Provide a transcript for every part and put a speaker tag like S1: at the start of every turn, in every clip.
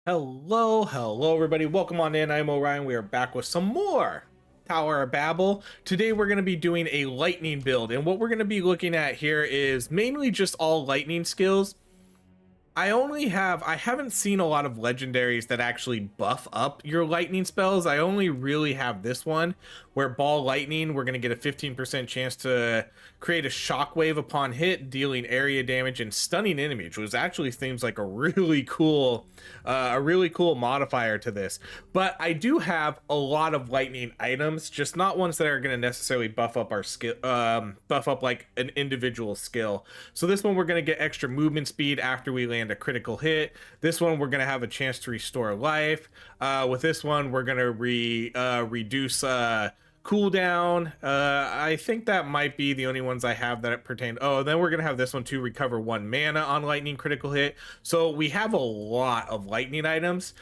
S1: Hello everybody. Welcome on in. I'm Orion. We are back with some more Tower of Babel. Today we're going to be doing a lightning build, and what we're going to be looking at here is mainly just all lightning skills. I haven't seen a lot of legendaries that actually buff up your lightning spells. I only really have this one where ball lightning, we're going to get a 15% chance to create a shockwave upon hit, dealing area damage and stunning enemies, which actually seems like a really cool modifier to this. But I do have a lot of lightning items, just not ones that are going to necessarily buff up our skill, buff up like an individual skill. So this one, we're going to get extra movement speed after we land a critical hit. This one, we're going to have a chance to restore life. With this one, we're going to reduce cooldown. I think that might be the only ones I have that pertain. Oh, then we're gonna have this one too, recover 1 mana on lightning critical hit. So we have a lot of lightning items.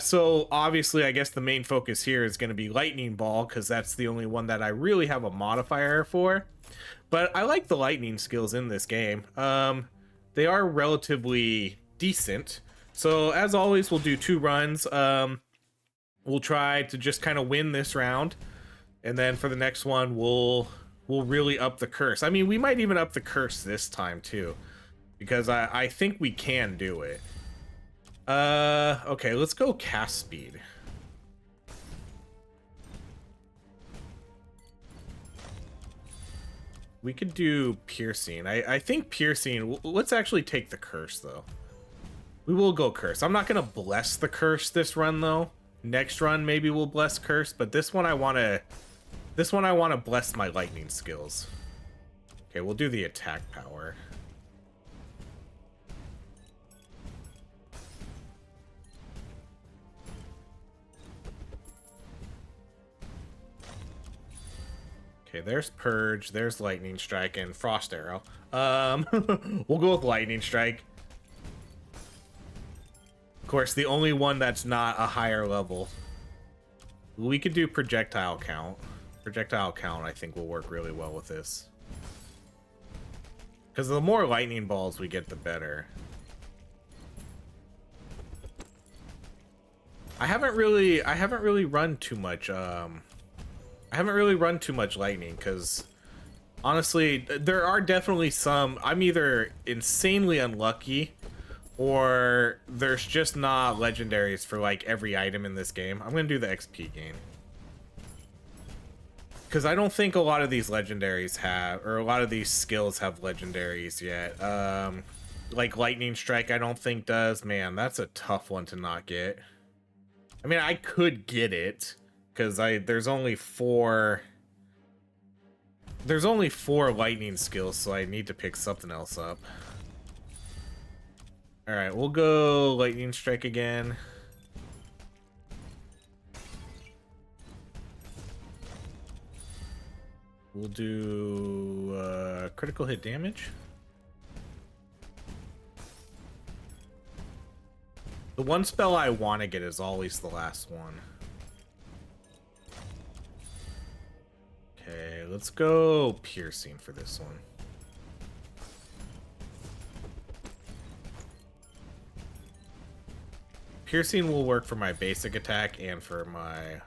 S1: So obviously I guess the main focus here is going to be lightning ball, because that's the only one that I really have a modifier for. But I like the lightning skills in this game. They are relatively decent. So as always, we'll do 2 runs. We'll try to just kind of win this round, and then for the next one we'll really up the curse. I mean, we might even up the curse this time too, because I think we can do it. Okay, let's go cast speed. We could do piercing. I think piercing, let's actually take the curse though. We will go curse. I'm not gonna bless the curse this run though. Next run maybe we'll bless curse, but this one I want to bless my lightning skills. Okay, we'll do the attack power. Okay, there's purge, there's lightning strike, and frost arrow. We'll go with lightning strike. Of course, the only one that's not a higher level. We could do projectile count. Projectile count, I think, will work really well with this. Because the more lightning balls we get, the better. I haven't really run too much. I haven't really run too much lightning because, honestly, there are definitely some. I'm either insanely unlucky, or there's just not legendaries for like every item in this game. I'm gonna do the XP gain, because I don't think a lot of these legendaries have, or a lot of these skills have legendaries yet. Like lightning strike, I don't think does. Man, that's a tough one to not get. I mean, I could get it because there's only 4 lightning skills, so I need to pick something else up. All right, we'll go lightning strike again. We'll do critical hit damage. The one spell I want to get is always the last one. Okay, let's go piercing for this one. Piercing will work for my basic attack and for my...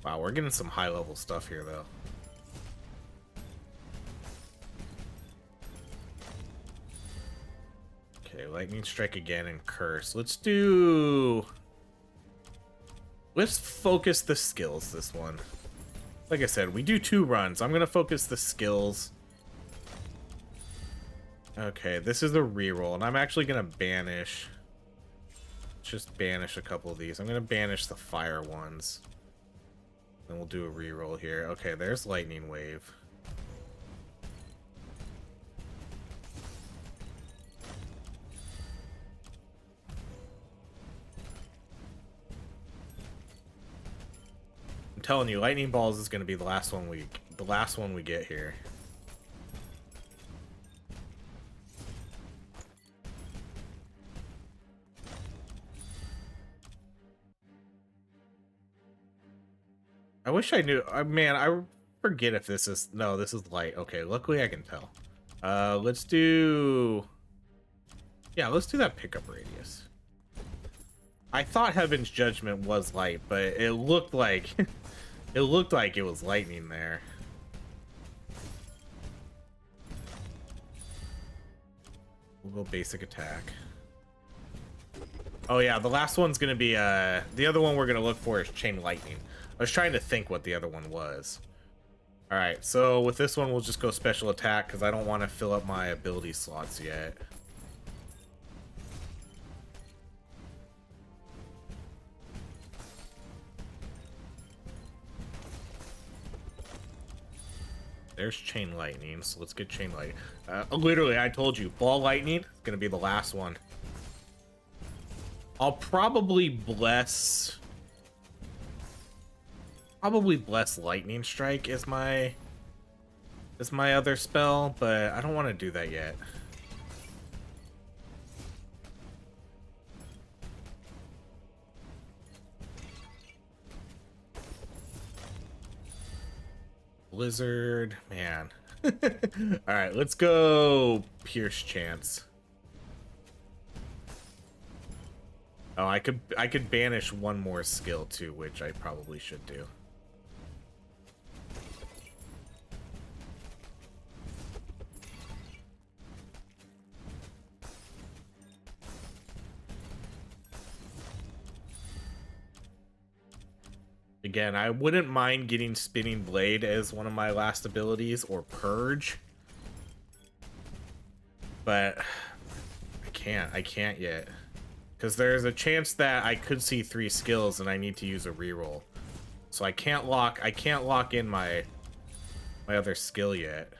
S1: Wow, we're getting some high level stuff here though. Okay, lightning strike again and curse. Let's focus the skills this one. Like I said, we do 2 runs. I'm gonna focus the skills. Okay, this is a reroll, and I'm actually gonna banish. Just banish a couple of these. I'm gonna banish the fire ones. Then we'll do a reroll here. Okay, there's lightning wave. I'm telling you, lightning balls is gonna be the last one we get here. I wish I knew. Man, I forget if this is... No, this is light. Okay, luckily I can tell. Let's do... Yeah, let's do that pickup radius. I thought Heaven's Judgment was light, but it looked like it looked like it was lightning there. We'll go basic attack. Oh yeah, the last one's gonna be the other one we're gonna look for is chain lightning. I was trying to think what the other one was. All right, so with this one we'll just go special attack because I don't want to fill up my ability slots yet. There's chain lightning, so let's get chain lightning. Literally, I told you, ball lightning is gonna be the last one. I'll probably bless lightning strike as my other spell, but I don't want to do that yet. Blizzard, man. All right, let's go Pierce Chance. Oh, I could banish one more skill too, which I probably should do. Again, I wouldn't mind getting Spinning Blade as one of my last abilities, or Purge. But I can't yet. Because there's a chance that I could see 3 skills and I need to use a reroll. So I can't lock in my other skill yet.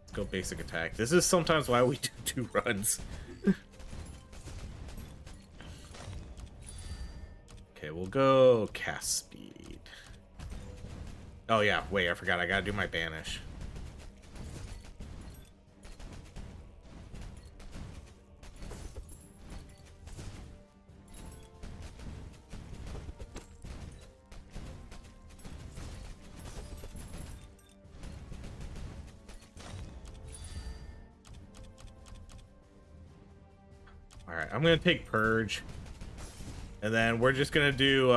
S1: Let's go basic attack. This is sometimes why we do 2 runs. Okay, we'll go cast speed. Oh yeah, wait, I forgot. I gotta do my banish. Alright, I'm gonna take Purge. And then we're just gonna do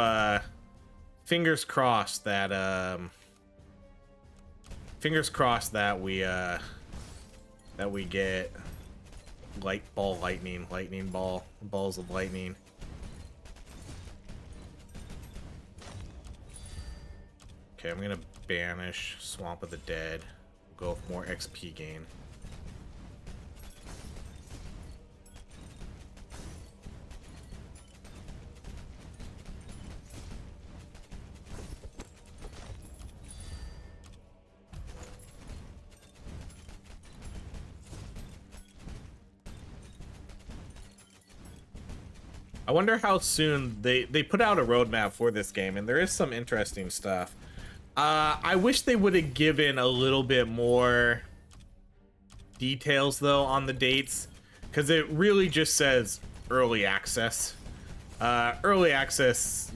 S1: fingers crossed that we get lightning balls of lightning. Okay, I'm gonna banish Swamp of the Dead. We'll go with more XP gain. I wonder how soon they put out a roadmap for this game, and there is some interesting stuff. I wish they would have given a little bit more details though on the dates, because it really just says early access. Early access,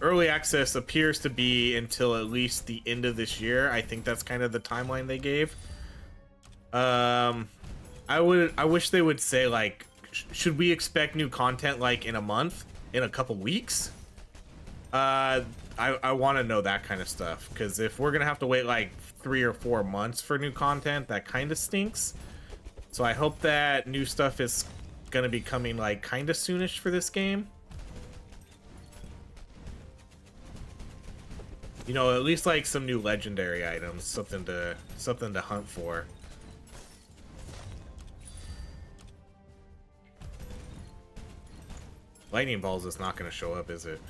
S1: early access appears to be until at least the end of this year. I think that's kind of the timeline they gave. I wish they would say, like, should we expect new content like in a month, in a couple weeks? I want to know that kind of stuff, because if we're gonna have to wait like 3 or 4 months for new content, that kind of stinks. So I hope that new stuff is gonna be coming like kind of soonish for this game. At least like some new legendary items, something to hunt for. Lightning Balls is not going to show up, is it?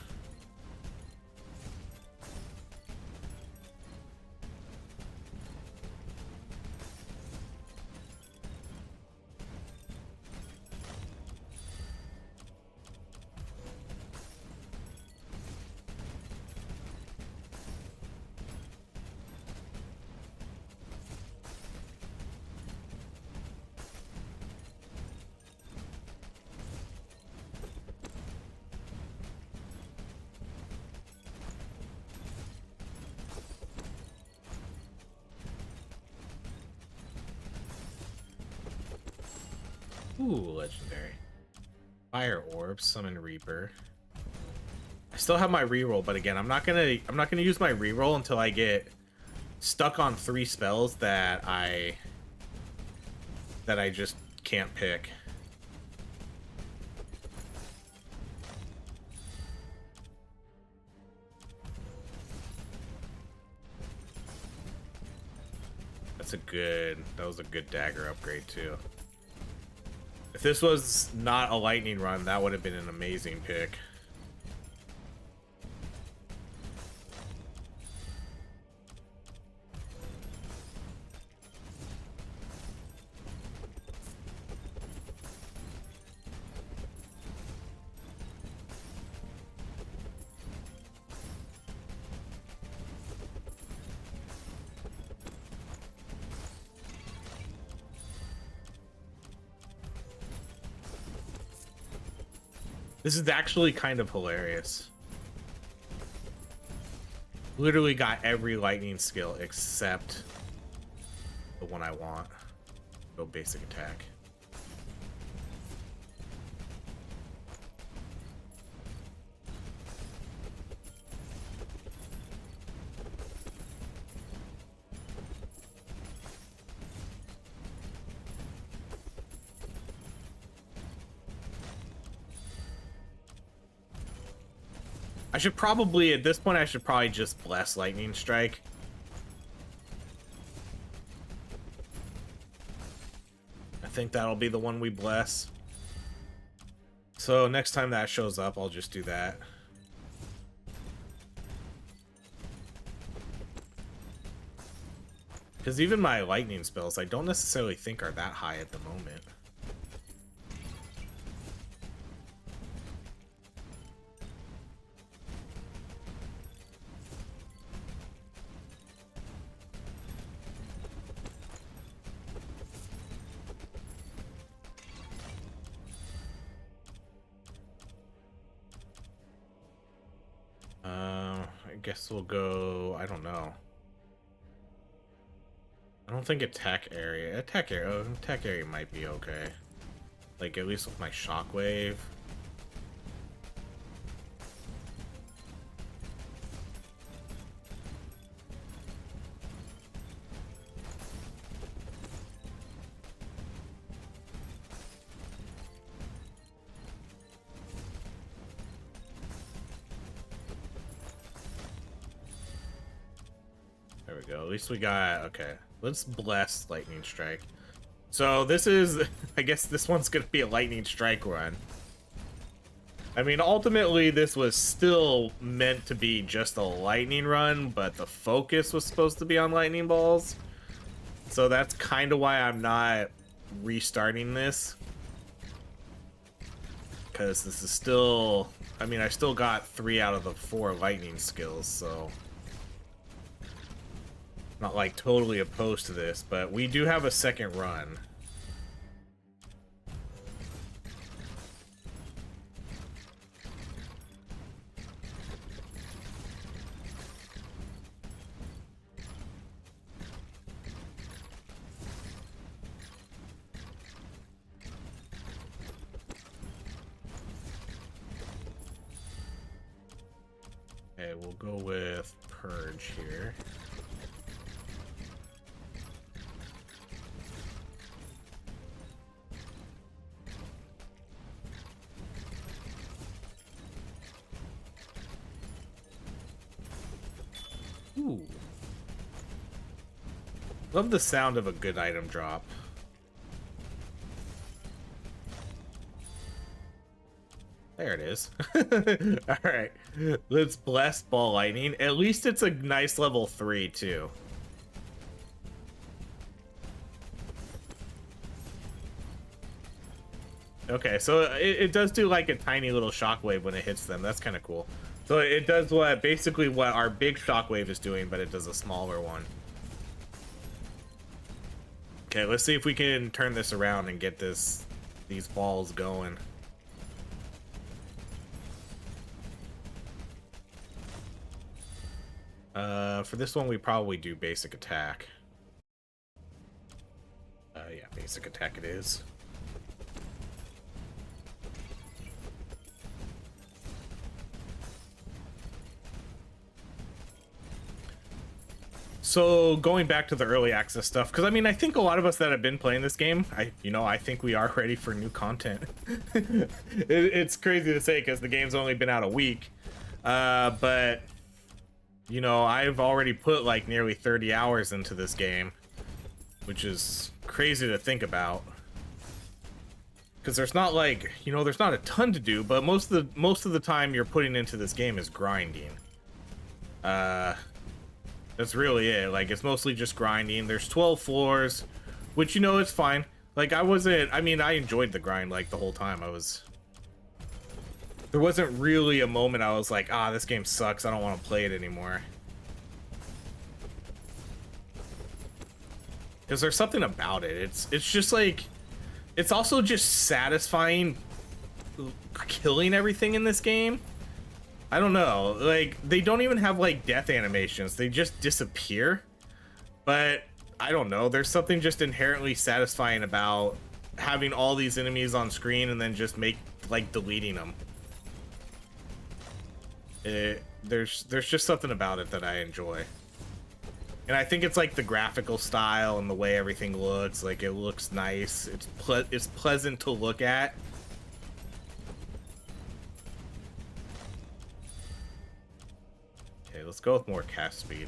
S1: Ooh, legendary. Fire Orb, Summon Reaper. I still have my reroll, but again, I'm not gonna use my reroll until I get stuck on 3 spells that I just can't pick. That was a good dagger upgrade too. If this was not a lightning run, that would have been an amazing pick. This is actually kind of hilarious. Literally got every lightning skill except the one I want. Go basic attack. I should probably, at this point, I should probably just bless Lightning Strike. I think that'll be the one we bless. So next time that shows up, I'll just do that. Because even my lightning spells, I don't necessarily think are that high at the moment. I guess we'll go, I don't know. I don't think attack area might be okay. Like, at least with my shockwave. There we go. At least we got, okay. Let's bless Lightning Strike. So this is, I guess this one's gonna be a Lightning Strike run. I mean, ultimately this was still meant to be just a lightning run, but the focus was supposed to be on lightning balls. So that's kind of why I'm not restarting this. Because this is still, I mean, I still got 3 out of the 4 lightning skills, so not like totally opposed to this, but we do have a second run. Okay, we'll go with Purge here. Ooh. Love the sound of a good item drop. There it is. Alright. Let's bless Ball Lightning. At least it's a nice level 3 too. Okay, so it does do like a tiny little shockwave when it hits them. That's kind of cool. So it does what basically what our big shockwave is doing, but it does a smaller one. Okay, let's see if we can turn this around and get these balls going. For this one, we probably do basic attack. Yeah, basic attack it is. So going back to the early access stuff, because I mean, I think a lot of us that have been playing this game, I think we are ready for new content. It's crazy to say because the game's only been out a week, but I've already put like nearly 30 hours into this game, which is crazy to think about. Because there's not like, there's not a ton to do, but most of the time you're putting into this game is grinding. That's really it. Like, it's mostly just grinding. There's 12 floors, which, it's fine. Like, I enjoyed the grind, like, the whole time. There wasn't really a moment I was like, this game sucks, I don't want to play it anymore. Because there's something about it. It's just like, it's also just satisfying killing everything in this game. I don't know, like, they don't even have like death animations, they just disappear. But I don't know, there's something just inherently satisfying about having all these enemies on screen and then just deleting them. There's just something about it that I enjoy. And I think it's like the graphical style and the way everything looks, like it looks nice, it's pleasant to look at. Let's go with more cast speed.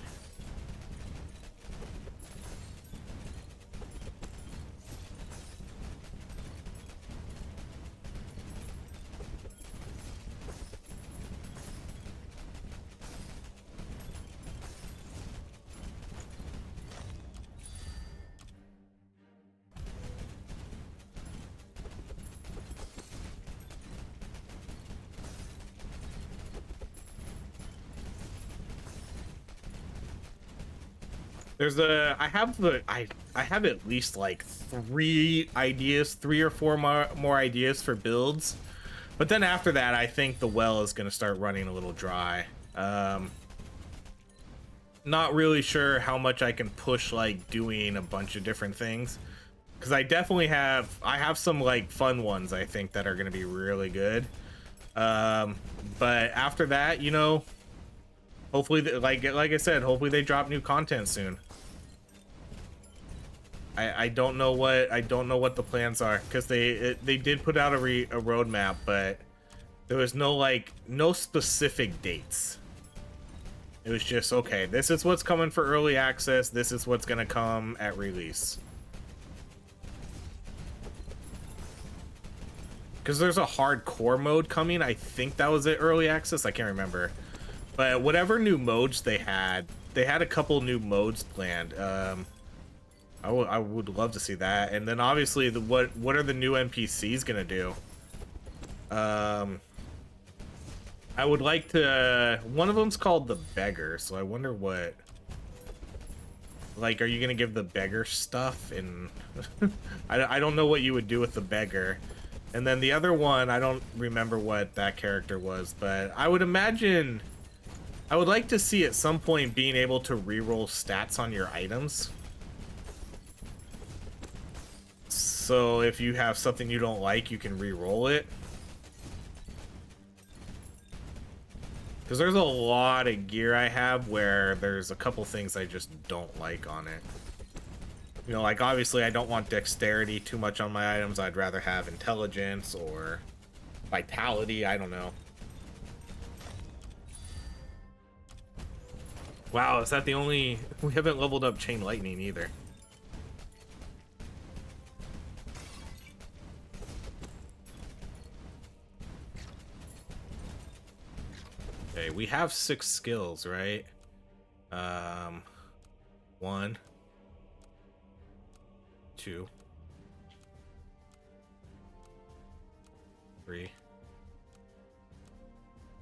S1: I have at least like three or four more ideas for builds, but then after that I think the well is going to start running a little dry. Not really sure how much I can push like doing a bunch of different things, because I have some like fun ones I think that are going to be really good, but after that, hopefully like I said, hopefully they drop new content soon. I don't know what the plans are, because they did put out a roadmap, but there was no specific dates. It was just, okay, this is what's coming for early access, this is what's gonna come at release. Because there's a hardcore mode coming, I think that was it, early access, I can't remember. But whatever new modes they had a couple new modes planned. I would love to see that. And then obviously what are the new NPCs gonna do? I would like to, one of them's called the beggar, so I wonder what, like, are you gonna give the beggar stuff? And I don't know what you would do with the beggar. And then the other one, I don't remember what that character was, but I would imagine, I would like to see at some point being able to reroll stats on your items. So if you have something you don't like, you can re-roll it. Because there's a lot of gear I have where there's a couple things I just don't like on it. Like obviously I don't want dexterity too much on my items. I'd rather have intelligence or vitality, I don't know. Wow, is that the only... We haven't leveled up Chain Lightning either. Okay, we have 6 skills, right? 1, 2, 3,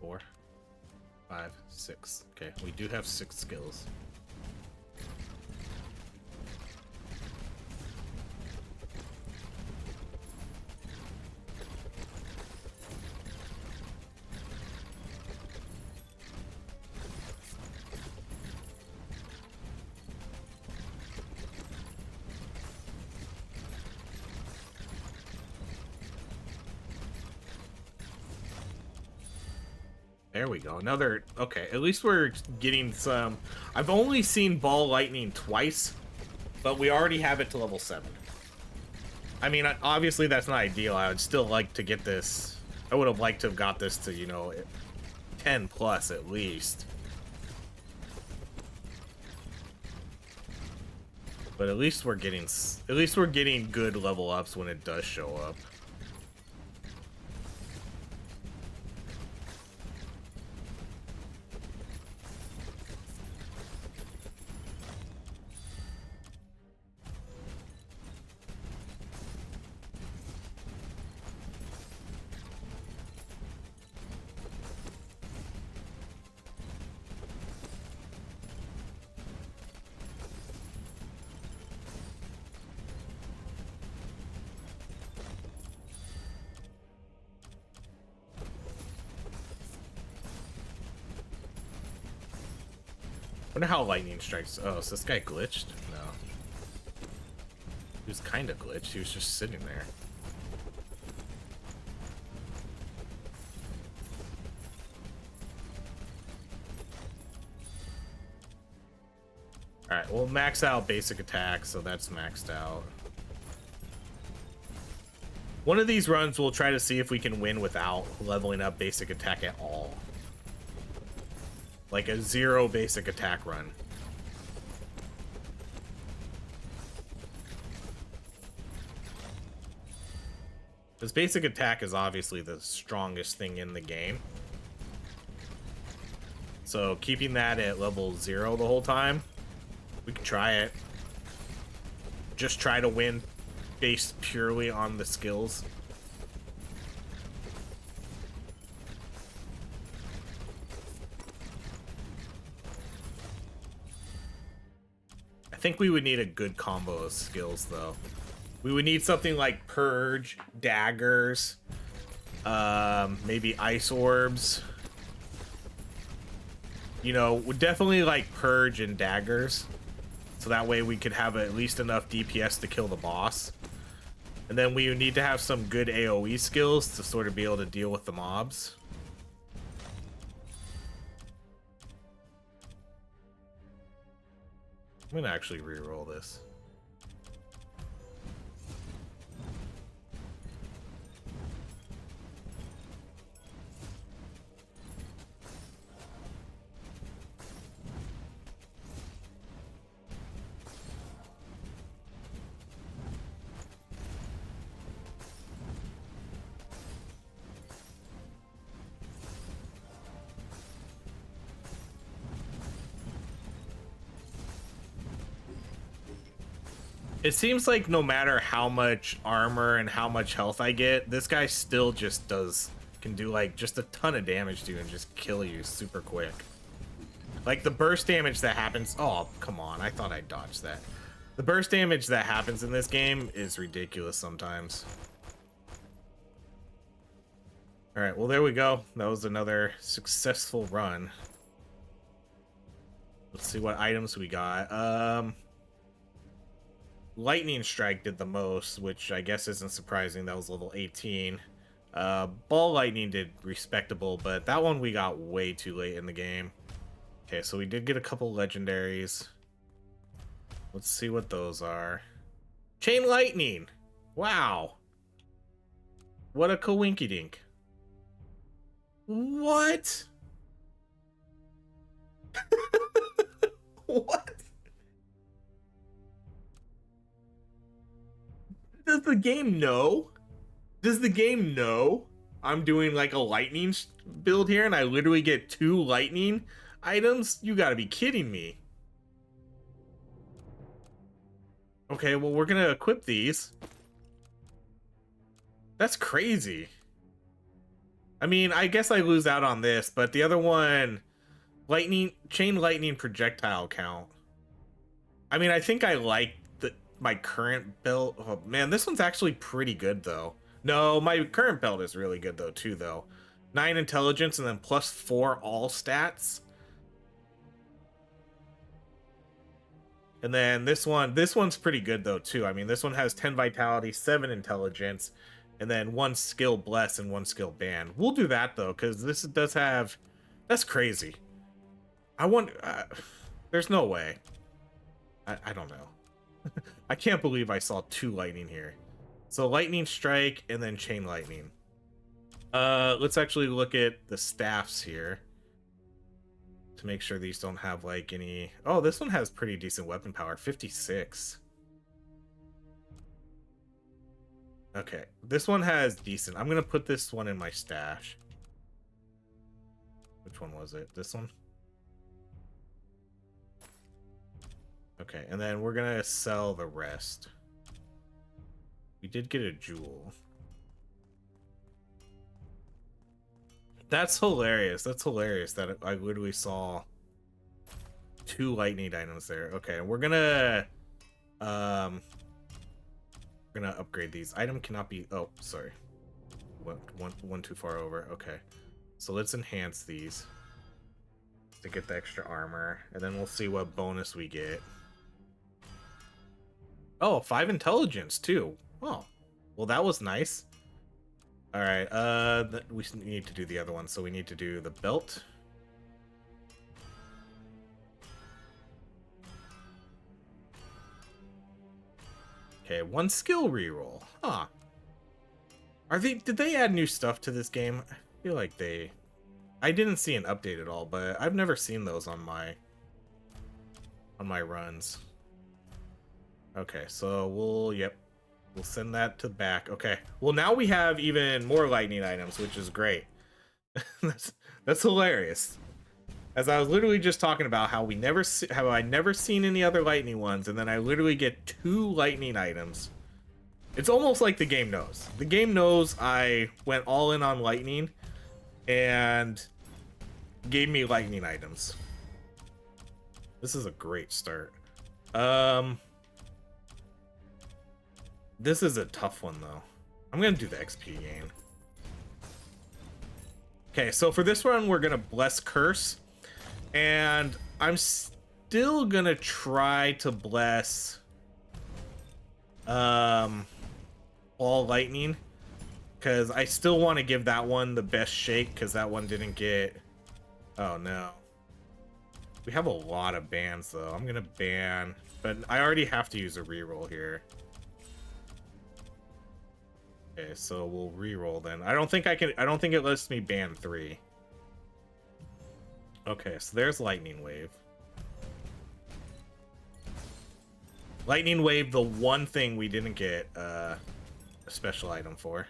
S1: 4, 5, 6. Okay, we do have 6 skills. There we go. Another... Okay, at least we're getting some... I've only seen ball lightning twice, but we already have it to level 7. I mean, obviously that's not ideal. I would still like to get this... I would have liked to have got this to, you know, 10 plus at least. But at least we're getting good level ups when it does show up. Wonder how lightning strikes. Oh, so this guy glitched? No. He was kind of glitched. He was just sitting there. Alright, we'll max out basic attack, so that's maxed out. One of these runs we'll try to see if we can win without leveling up basic attack at all. Like a 0 basic attack run. Because basic attack is obviously the strongest thing in the game. So keeping that at level 0 the whole time, we can try it. Just try to win based purely on the skills. I think we would need a good combo of skills, though. We would need something like Purge, Daggers, maybe Ice Orbs. You know, would definitely like Purge and Daggers. So that way we could have at least enough DPS to kill the boss. And then we would need to have some good AoE skills to sort of be able to deal with the mobs. I'm gonna actually re-roll this. It seems like no matter how much armor and how much health I get, this guy still just can do like just a ton of damage to you and just kill you super quick. Like the burst damage that happens, oh, come on, I thought I dodged that. The burst damage that happens in this game is ridiculous sometimes. All right, well, there we go. That was another successful run. Let's see what items we got. Lightning Strike did the most, which I guess isn't surprising. That was level 18. Ball Lightning did respectable, but that one we got way too late in the game. Okay, so we did get a couple legendaries. Let's see what those are. Chain Lightning! Wow! What a coinkydink. What? What? Does the game know? Does the game know I'm doing like a lightning build here and I literally get 2 lightning items? You gotta be kidding me. Okay, well, we're gonna equip these. That's crazy. I mean, I guess I lose out on this, but the other one, chain lightning projectile count. I mean, I think I like my current build. Oh man, this one's actually pretty good though. No, my current build is really good though too though. 9 intelligence and then +4 all stats. And then this one's pretty good though too. I mean, this one has 10 vitality, 7 intelligence, and then 1 skill bless and 1 skill ban. We'll do that though, because this does have That's crazy. I want. There's no way. I don't know. I can't believe I saw 2 lightning here. So lightning strike and then chain lightning. Let's actually look at the staffs here to make sure these don't have like any. Oh, this one has pretty decent weapon power, 56. Okay, this one has decent. I'm gonna put this one in my stash. Which one was it? This one? Okay, and then we're gonna sell the rest. We did get a jewel. That's hilarious. That's hilarious that I literally saw 2 lightning items there. Okay, we're gonna upgrade these. Item cannot be. Oh, sorry. One too far over. Okay, so let's enhance these to get the extra armor, and then we'll see what bonus we get. Oh, 5 intelligence too. Oh, well, that was nice. All right, we need to do the other one, so we need to do the belt. Okay, 1 skill reroll. Huh. Did they add new stuff to this game? I feel like I didn't see an update at all, but I've never seen those on my runs. Okay, so we'll send that to the back. Okay, well, now we have even more lightning items, which is great. that's hilarious. As I was literally just talking about how I never seen any other lightning ones, and then I literally get 2 lightning items. It's almost like the game knows. The game knows I went all in on lightning and gave me lightning items. This is a great start. This is a tough one, though. I'm going to do the XP gain. Okay, so for this one, we're going to bless curse. And I'm still going to try to bless all lightning. Because I still want to give that one the best shake, because that one didn't get... Oh, no. We have a lot of bans, though. I'm going to ban... But I already have to use a reroll here. Okay, so we'll re-roll then. I don't think it lets me ban 3. Okay, so there's Lightning Wave. Lightning Wave, the one thing we didn't get a special item for.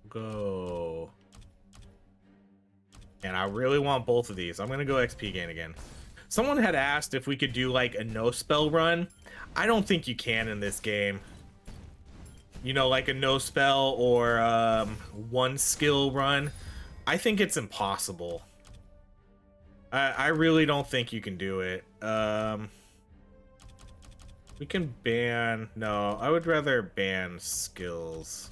S1: Go. And I really want both of these. I'm gonna go XP gain again. Someone had asked if we could do like a no spell run. I don't think you can in this game. You know, like a no spell or 1 skill run. I think it's impossible. I really don't think you can do it. We can ban... No, I would rather ban skills.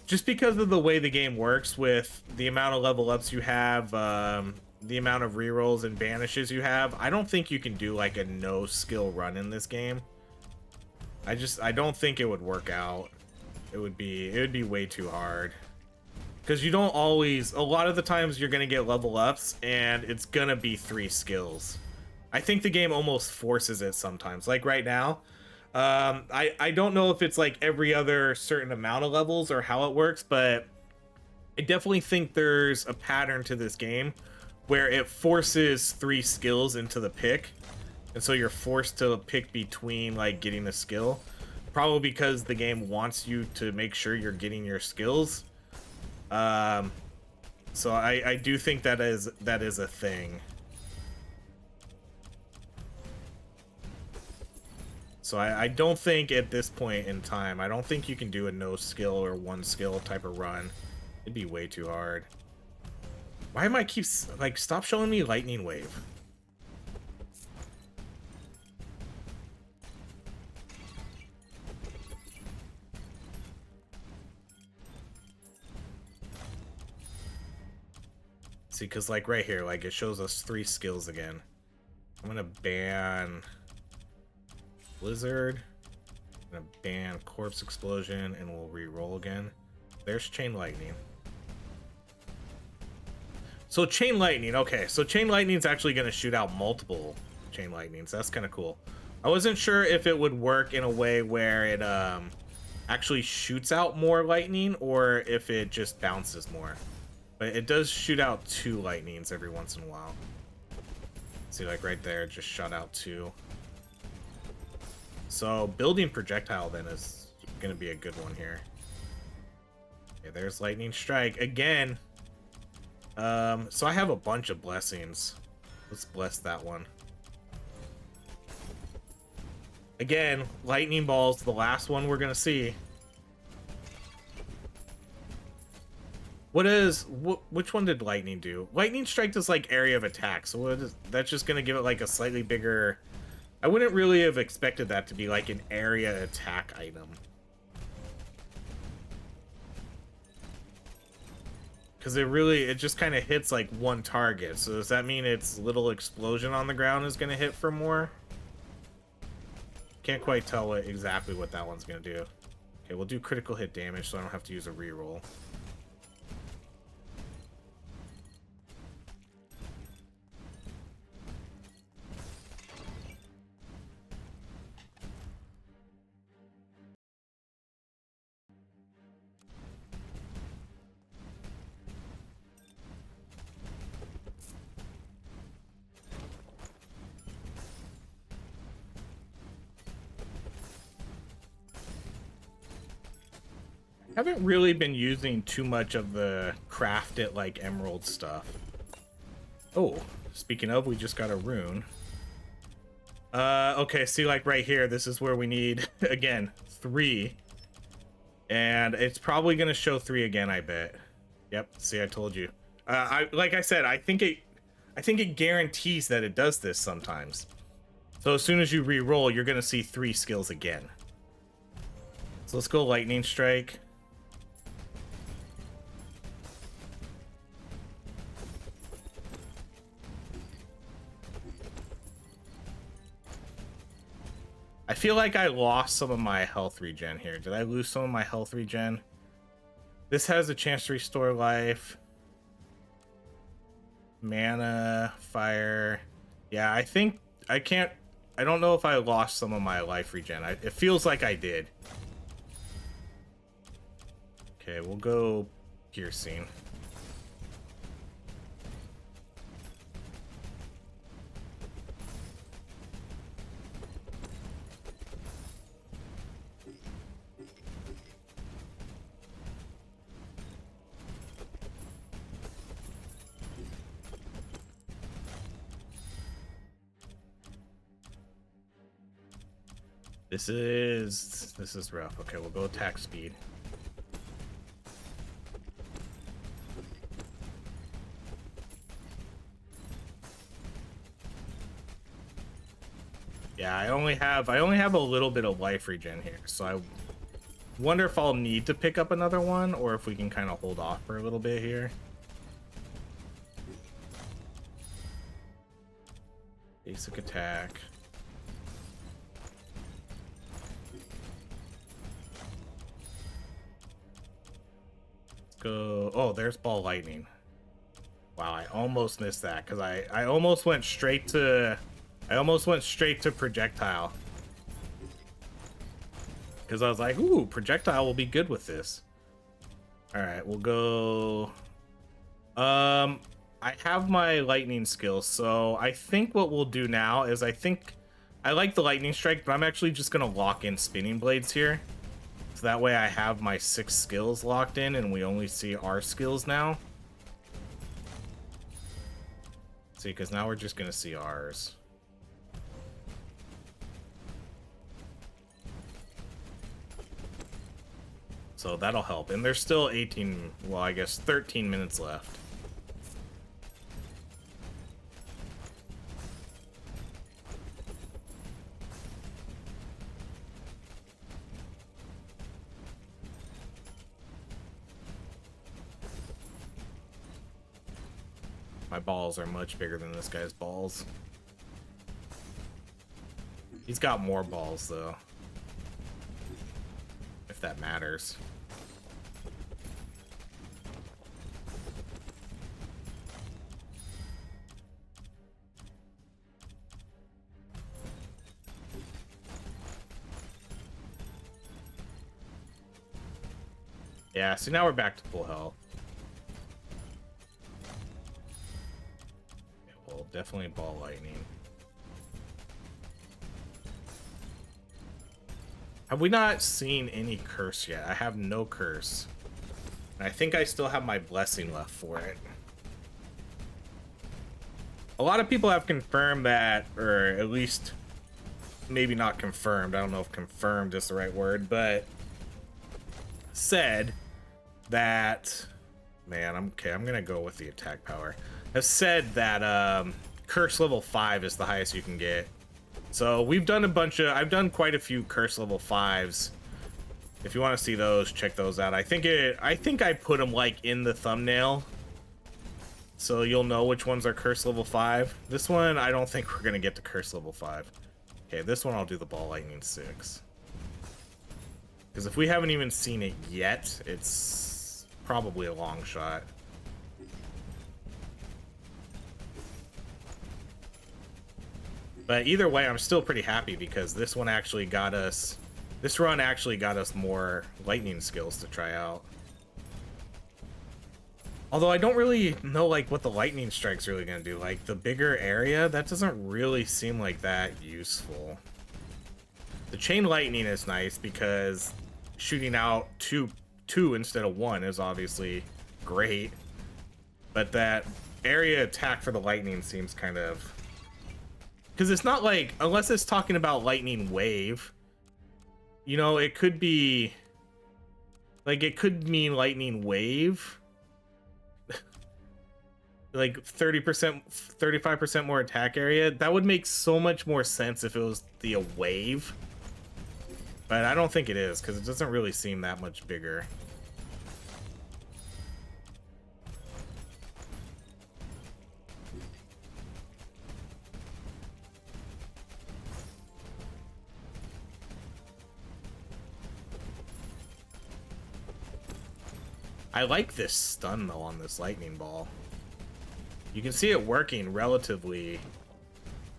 S1: Just because of the way the game works with the amount of level ups you have, the amount of rerolls and banishes you have, I don't think you can do like a no skill run in this game. I don't think it would work out. It would be way too hard. Because you don't always, a lot of the times you're gonna get level ups and it's gonna be 3 skills. I think the game almost forces it sometimes. Like right now, I don't know if it's like every other certain amount of levels or how it works, but I definitely think there's a pattern to this game where it forces 3 skills into the pick, and so you're forced to pick between like getting a skill, probably because the game wants you to make sure you're getting your skills. So I do think that is a thing. So I don't think at this point in time, I don't think you can do a no skill or one skill type of run. It'd be way too hard. Why am I like, stop showing me lightning wave? See, because like right here, like it shows us 3 skills again. I'm gonna ban Blizzard. I'm gonna ban Corpse Explosion, and we'll re-roll again. There's Chain Lightning. So Chain Lightning, okay. So Chain Lightning's actually gonna shoot out multiple Chain Lightnings. That's kind of cool. I wasn't sure if it would work in a way where it actually shoots out more lightning or if it just bounces more. But it does shoot out 2 lightnings every once in a while. See, like right there, just shot out 2. So building projectile then is gonna be a good one here. Okay, there's lightning strike again. So I have a bunch of blessings. Let's bless that one. Again, lightning balls, the last one we're gonna see. Which one did lightning do? Lightning strike does like area of attack, so that's just gonna give it like a slightly bigger. I wouldn't really have expected that to be like an area attack item. Because it just kind of hits like one target. So does that mean its little explosion on the ground is gonna hit for more? Can't quite tell exactly what that one's gonna do. Okay, we'll do critical hit damage so I don't have to use a reroll. Haven't really been using too much of the craft it like emerald stuff. Oh, speaking of, we just got a rune. Okay, see, like right here, this is where we need again 3, and it's probably gonna show 3 again, I bet. Yep, see, I told you. Like I said, I think it guarantees that it does this sometimes. So as soon as you re-roll, you're gonna see 3 skills again. So let's go lightning strike. I feel like I lost some of my health regen here. Did I lose some of my health regen? This has a chance to restore life. Mana, fire. Yeah, I think I can't. I don't know if I lost some of my life regen. It feels like I did. Okay, we'll go piercing. This is rough. Okay, we'll go attack speed. Yeah, I only have a little bit of life regen here, so I wonder if I'll need to pick up another one or if we can kind of hold off for a little bit here. Basic attack. Go. Oh, there's ball lightning. Wow, I almost missed that because I almost went straight to projectile because I was like, ooh, projectile will be good with this. All right, we'll go. I have my lightning skill, so I think what we'll do now is I like the lightning strike, but I'm actually just gonna lock in spinning blades here. So that way I have my 6 skills locked in and we only see our skills now. See, because now we're just going to see ours. So that'll help. And there's still 18, well, I guess 13 minutes left. My balls are much bigger than this guy's balls. He's got more balls, though. If that matters. Yeah, so now we're back to full health. Yeah, well, definitely ball lightning. Have we not seen any curse yet? I have no curse. And I think I still have my blessing left for it. A lot of people have confirmed that, or at least maybe not confirmed. I don't know if confirmed is the right word, but said that, man, I'm gonna go with the attack power. Have said that curse level 5 is the highest you can get. So we've done I've done quite a few curse level 5s. If you want to see those, check those out. I think I put them like in the thumbnail, so you'll know which ones are curse level 5. This one, I don't think we're gonna get to curse level 5. Okay, this one I'll do the ball lightning 6. Because if we haven't even seen it yet, it's probably a long shot. But either way, I'm still pretty happy because this one actually got us... This run actually got us more lightning skills to try out. Although I don't really know like what the lightning strike's really gonna do. Like the bigger area, that doesn't really seem like that useful. The chain lightning is nice because shooting out two instead of 1 is obviously great. But that area attack for the lightning seems kind of... Because it's not like, unless it's talking about lightning wave, you know, it could be like, it could mean lightning wave, like 30%, 35% more attack area. That would make so much more sense if it was the wave, but I don't think it is because it doesn't really seem that much bigger. I like this stun though on this lightning ball. You can see it working relatively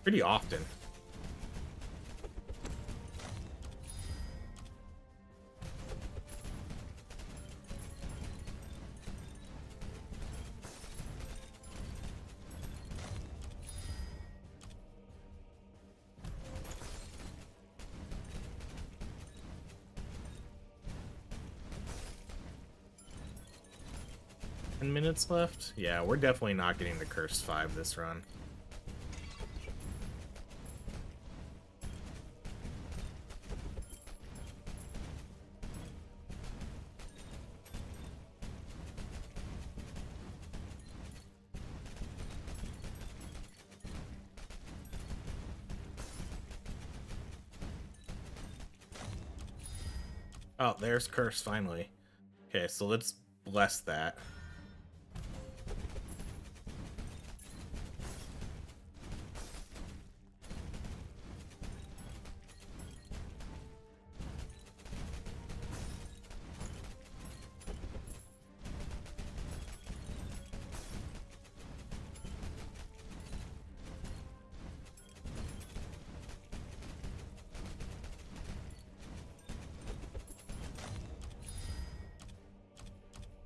S1: pretty often. Minutes left. Yeah, we're definitely not getting to curse 5 this run. Oh, there's curse finally. Okay, so let's bless that.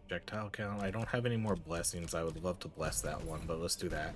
S1: Projectile count. I don't have any more blessings. I would love to bless that one, but let's do that.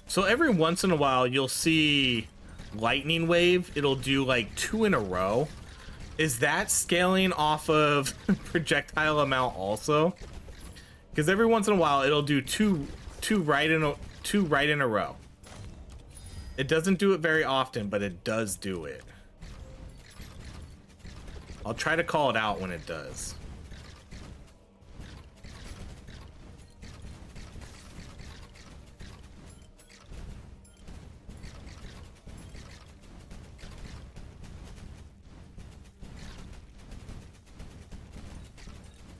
S1: So every once in a while, you'll see lightning wave. It'll do like 2 in a row. Is that scaling off of projectile amount also? Because every once in a while, it'll do two right in a row. It doesn't do it very often, but it does do it. I'll try to call it out when it does.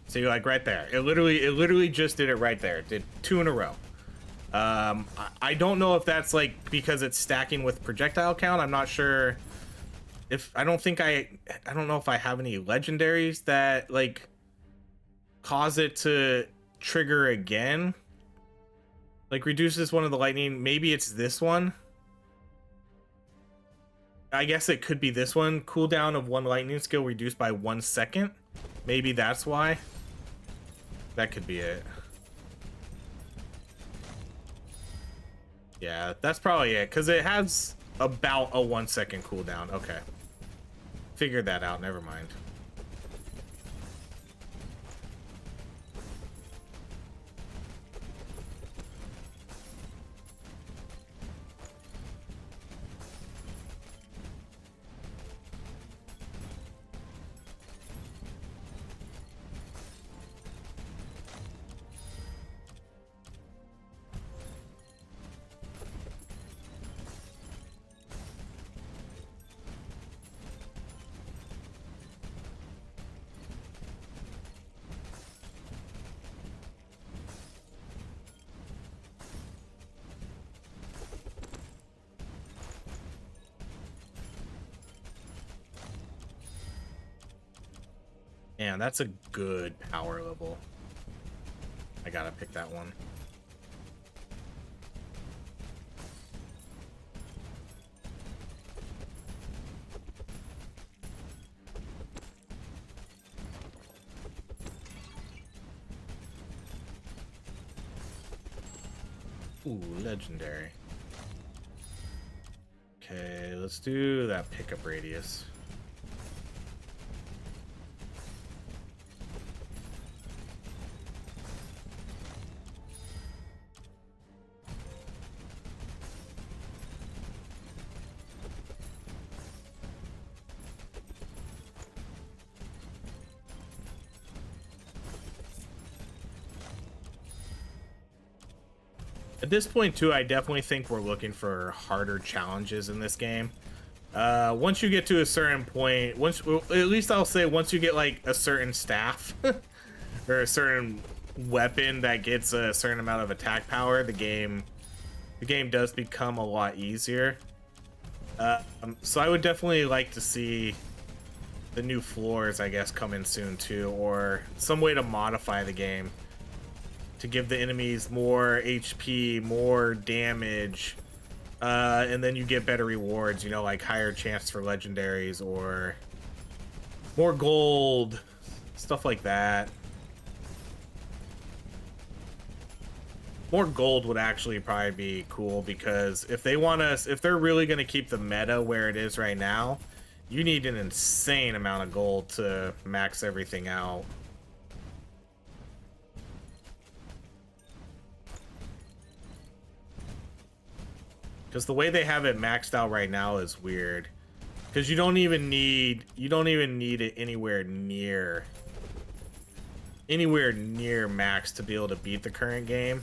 S1: So you're like right there. It literally just did it right there. It did 2 in a row. I don't know if that's like because it's stacking with projectile count. I'm not sure if I don't know if I have any legendaries that like cause it to trigger again. Like reduces one of the lightning. Maybe it's this one. I guess it could be this one. Cooldown of 1 lightning skill reduced by 1 second. Maybe that's why. That could be it. Yeah, that's probably it, because it has about a 1 second cooldown. Okay. Figured that out, never mind. Man, that's a good power level. I gotta pick that one. Ooh, legendary. Okay, let's do that pickup radius. At this point too, I definitely think we're looking for harder challenges in this game. Once you get to a certain point, at least I'll say once you get like a certain staff or a certain weapon that gets a certain amount of attack power, the game does become a lot easier. So I would definitely like to see the new floors, I guess, come in soon too, or some way to modify the game to give the enemies more HP, more damage, and then you get better rewards, you know, like higher chance for legendaries or more gold, stuff like that. More gold would actually probably be cool, because if they're really going to keep the meta where it is right now, you need an insane amount of gold to max everything out. Because the way they have it maxed out right now is weird. Because you don't even need it anywhere near max to be able to beat the current game.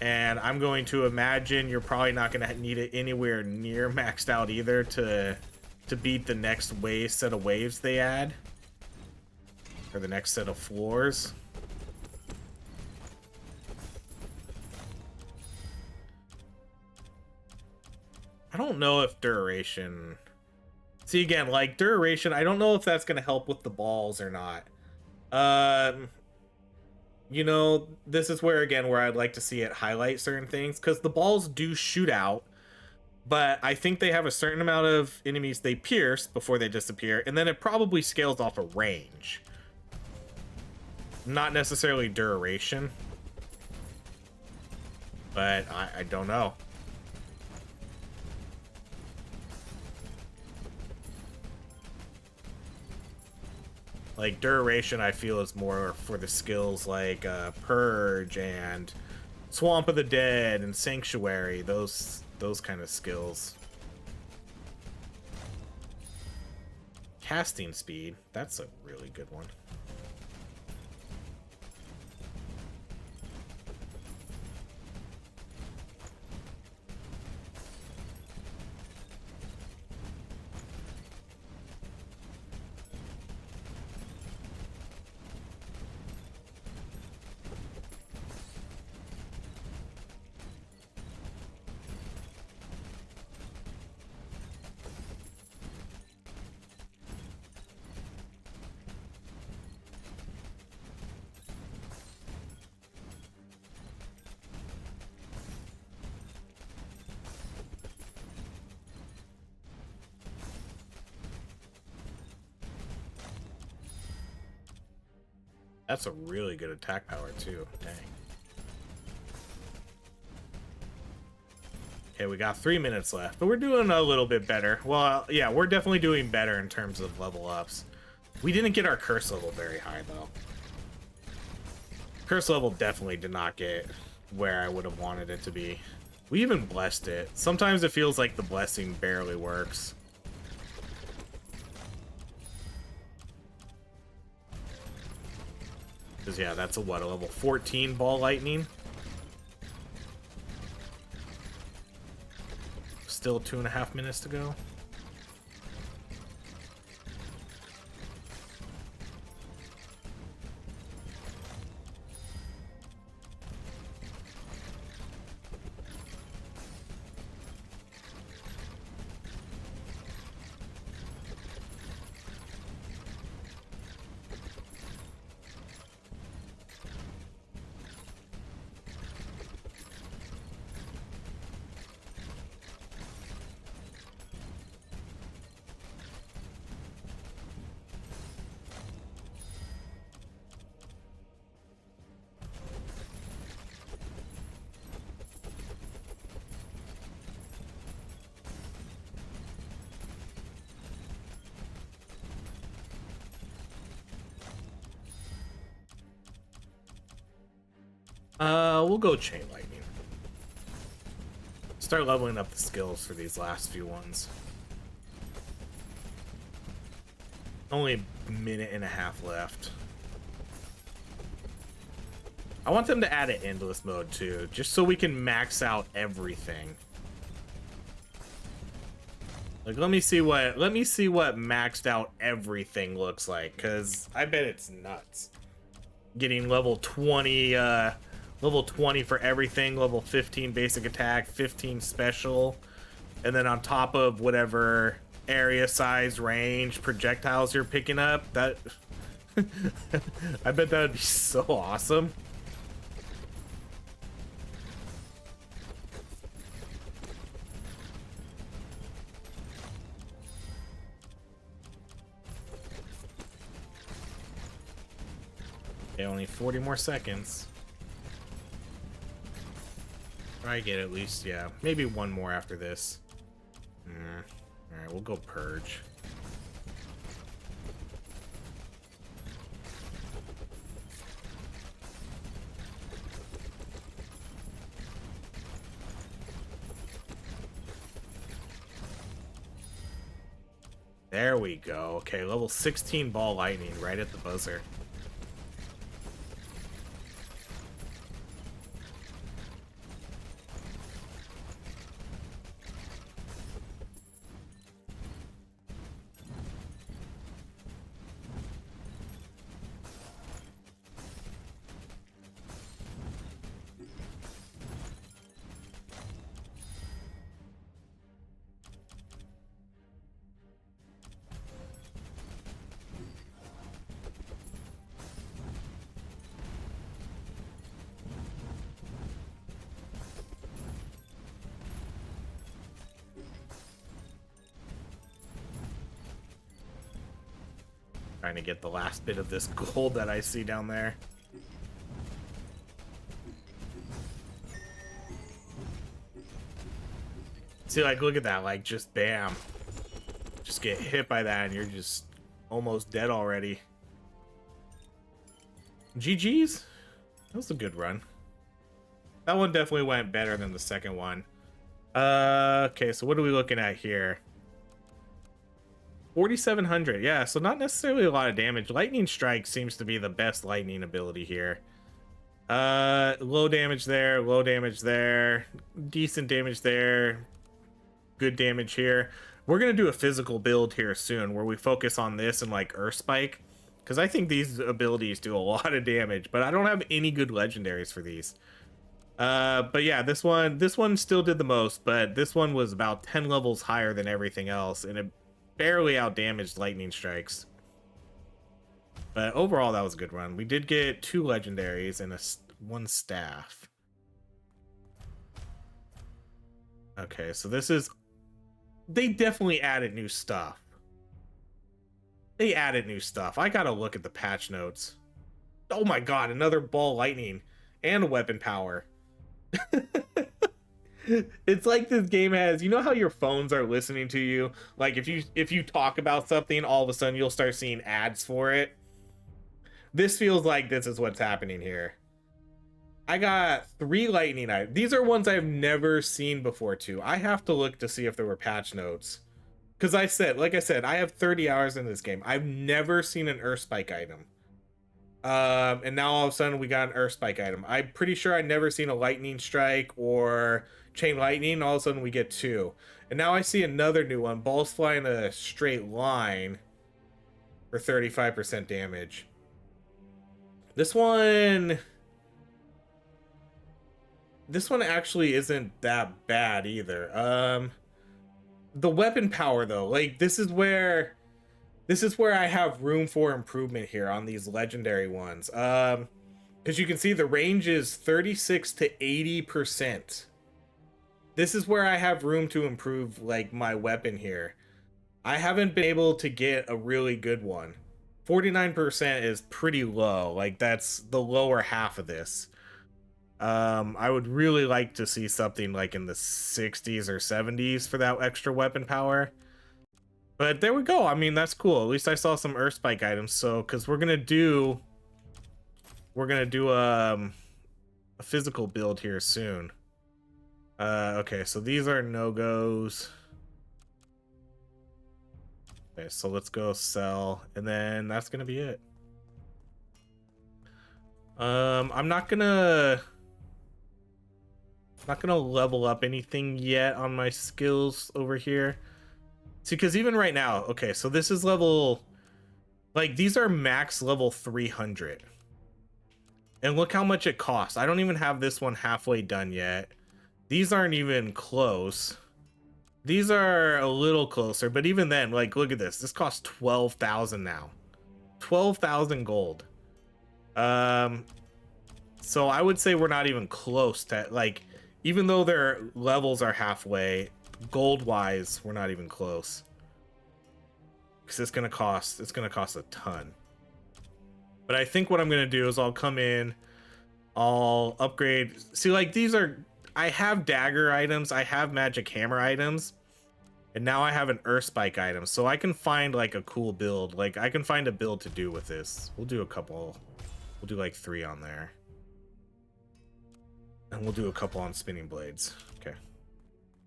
S1: And I'm going to imagine you're probably not going to need it anywhere near maxed out either to beat the next set of waves they add, or the next set of floors. I don't know if duration... See, again, like, duration, I don't know if that's going to help with the balls or not. You know, this is where I'd like to see it highlight certain things, because the balls do shoot out, but I think they have a certain amount of enemies they pierce before they disappear, and then it probably scales off a range. Not necessarily duration. But I don't know. Like duration, I feel is more for the skills like Purge and Swamp of the Dead and Sanctuary. Those kind of skills. Casting speed. That's a really good one. That's a really good attack power too. Dang. Okay, we got 3 minutes left, but we're doing a little bit better. Well, yeah, we're definitely doing better in terms of level ups. We didn't get our curse level very high though. Curse level definitely did not get where I would have wanted it to be. We even blessed it. Sometimes it feels like the blessing barely works. Because, yeah, that's a what? A level 14 ball lightning? Still 2.5 minutes to go. We'll go chain lightning. Start leveling up the skills for these last few ones. Only a minute and a half left. I want them to add an endless mode too, just so we can max out everything. Like, let me see what maxed out everything looks like, cause I bet it's nuts. Getting level 20 for everything, level 15 basic attack, 15 special, and then on top of whatever area size, range, projectiles you're picking up. That I bet that would be so awesome. Okay, only 40 more seconds. Try get at least, yeah, maybe one more after this. Alright, we'll go Purge. There we go. Okay, level 16 ball lightning right at the buzzer. Trying to get the last bit of this gold that I see down there. See, like, look at that, like, just bam. Just get hit by that and you're just almost dead already. GG's. That was a good run. That one definitely went better than the second one. Okay, so what are we looking at here? 4,700. Yeah, so not necessarily a lot of damage. Lightning Strike seems to be the best lightning ability here. Low damage there, low damage there, decent damage there, good damage here. We're gonna do a physical build here soon where we focus on this and like Earth Spike, because I think these abilities do a lot of damage, but I don't have any good legendaries for these. But yeah, this one still did the most, but this one was about 10 levels higher than everything else, and it barely outdamaged Lightning Strikes. But overall, that was a good run. We did get 2 legendaries and one staff. Okay, so this is... They definitely added new stuff. They added new stuff. I gotta look at the patch notes. Oh my god, another ball lightning and weapon power. It's like this game has, you know how your phones are listening to you? Like if you talk about something, all of a sudden you'll start seeing ads for it. This feels like this is what's happening here. I got 3 lightning items. These are ones I've never seen before too. I have to look to see if there were patch notes. Because like I said, I have 30 hours in this game. I've never seen an Earth Spike item. And now all of a sudden we got an Earth Spike item. I'm pretty sure I'd never seen a Lightning Strike or Chain Lightning. All of a sudden we get 2. And now I see another new one. Balls fly in a straight line for 35% damage. This one actually isn't that bad either. The weapon power though, like this is where I have room for improvement here on these legendary ones. Because you can see the range is 36 to 80%. This is where I have room to improve like my weapon here. I haven't been able to get a really good one. 49% is pretty low. Like that's the lower half of this. I would really like to see something like in the 60s or 70s for that extra weapon power. But there we go. I mean, that's cool. At least I saw some Earth Spike items. So, because we're gonna do a physical build here soon. Okay, so these are no-goes. Okay, so let's go sell, and then that's gonna be it. I'm not gonna level up anything yet on my skills over here. See, because even right now, okay, so this is level, like these are max level 300. And look how much it costs. I don't even have this one halfway done yet. These aren't even close. These are a little closer, but even then, like, look at this. This costs 12,000 now. 12,000 gold. So I would say we're not even close to, like, even though their levels are halfway, gold-wise, we're not even close. Because it's gonna cost a ton. But I think what I'm gonna do is I'll come in, I'll upgrade. See, like, these are, I have dagger items, I have magic hammer items, and now I have an Earth Spike item, so I can find like a cool build. Like, I can find a build to do with this. We'll do a couple. We'll do like 3 on there. And we'll do a couple on spinning blades. Okay.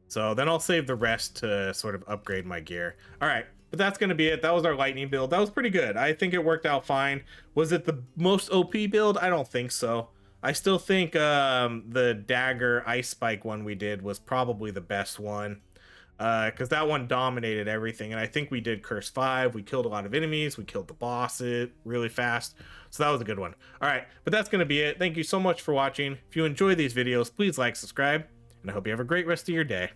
S1: So then I'll save the rest to sort of upgrade my gear. All right, but that's going to be it. That was our lightning build. That was pretty good. I think it worked out fine. Was it the most OP build? I don't think so. I still think the dagger ice spike one we did was probably the best one. Because that one dominated everything, and I think we did Curse 5. We killed a lot of enemies. We killed the boss really fast. So that was a good one. All right, but that's going to be it. Thank you so much for watching. If you enjoy these videos, please like, subscribe, and I hope you have a great rest of your day.